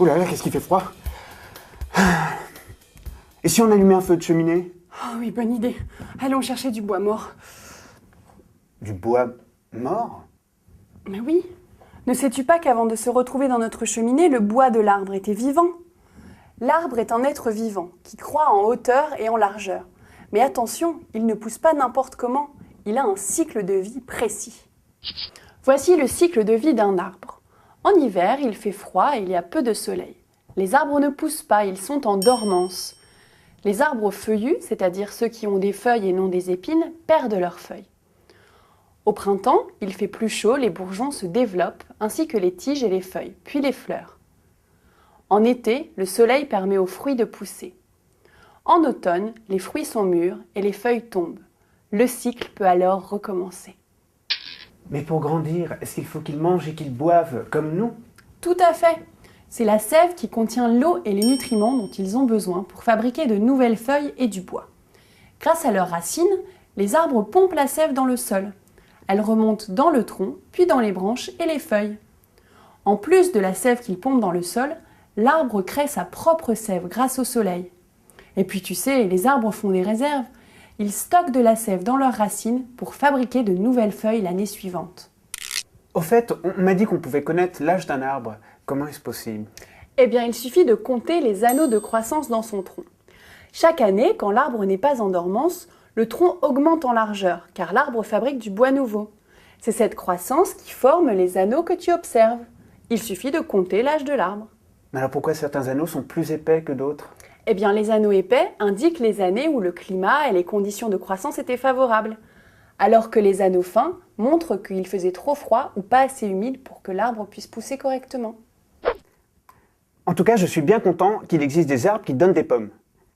Ouh là là, qu'est-ce qu'il fait froid. Et si on allumait un feu de cheminée? Oh oui, bonne idée. Allons chercher du bois mort. Du bois mort? Mais oui. Ne sais-tu pas qu'avant de se retrouver dans notre cheminée, le bois de l'arbre était vivant? L'arbre est un être vivant qui croît en hauteur et en largeur. Mais attention, il ne pousse pas n'importe comment. Il a un cycle de vie précis. Voici le cycle de vie d'un arbre. En hiver, il fait froid et il y a peu de soleil. Les arbres ne poussent pas, ils sont en dormance. Les arbres feuillus, c'est-à-dire ceux qui ont des feuilles et non des épines, perdent leurs feuilles. Au printemps, il fait plus chaud, les bourgeons se développent, ainsi que les tiges et les feuilles, puis les fleurs. En été, le soleil permet aux fruits de pousser. En automne, les fruits sont mûrs et les feuilles tombent. Le cycle peut alors recommencer. Mais pour grandir, est-ce qu'il faut qu'ils mangent et qu'ils boivent comme nous? Tout à fait. C'est la sève qui contient l'eau et les nutriments dont ils ont besoin pour fabriquer de nouvelles feuilles et du bois. Grâce à leurs racines, les arbres pompent la sève dans le sol. Elle remonte dans le tronc, puis dans les branches et les feuilles. En plus de la sève qu'ils pompent dans le sol, l'arbre crée sa propre sève grâce au soleil. Et puis tu sais, les arbres font des réserves. Ils stockent de la sève dans leurs racines pour fabriquer de nouvelles feuilles l'année suivante. Au fait, on m'a dit qu'on pouvait connaître l'âge d'un arbre. Comment est-ce possible? Eh bien, il suffit de compter les anneaux de croissance dans son tronc. Chaque année, quand l'arbre n'est pas en dormance, le tronc augmente en largeur, car l'arbre fabrique du bois nouveau. C'est cette croissance qui forme les anneaux que tu observes. Il suffit de compter l'âge de l'arbre. Mais alors pourquoi certains anneaux sont plus épais que d'autres? Eh bien, les anneaux épais indiquent les années où le climat et les conditions de croissance étaient favorables, alors que les anneaux fins montrent qu'il faisait trop froid ou pas assez humide pour que l'arbre puisse pousser correctement. En tout cas, je suis bien content qu'il existe des arbres qui donnent des pommes.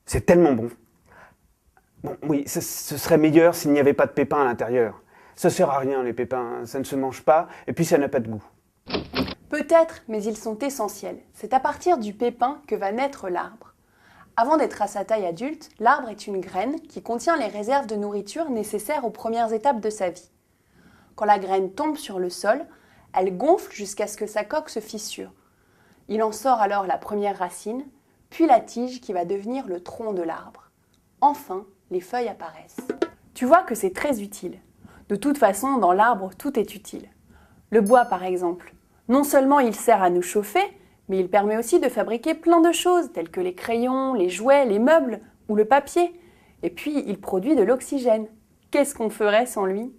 C'est tellement bon. Bon, oui, ce serait meilleur s'il n'y avait pas de pépins à l'intérieur. Ça sert à rien, les pépins, ça ne se mange pas, et puis ça n'a pas de goût. Peut-être, mais ils sont essentiels. C'est à partir du pépin que va naître l'arbre. Avant d'être à sa taille adulte, l'arbre est une graine qui contient les réserves de nourriture nécessaires aux premières étapes de sa vie. Quand la graine tombe sur le sol, elle gonfle jusqu'à ce que sa coque se fissure. Il en sort alors la première racine, puis la tige qui va devenir le tronc de l'arbre. Enfin, les feuilles apparaissent. Tu vois que c'est très utile. De toute façon, dans l'arbre, tout est utile. Le bois, par exemple. Non seulement il sert à nous chauffer, mais il permet aussi de fabriquer plein de choses, telles que les crayons, les jouets, les meubles ou le papier. Et puis, il produit de l'oxygène. Qu'est-ce qu'on ferait sans lui?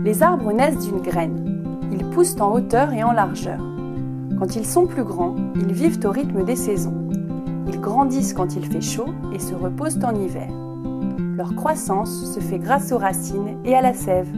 Les arbres naissent d'une graine. Ils poussent en hauteur et en largeur. Quand ils sont plus grands, ils vivent au rythme des saisons. Ils grandissent quand il fait chaud et se reposent en hiver. Leur croissance se fait grâce aux racines et à la sève.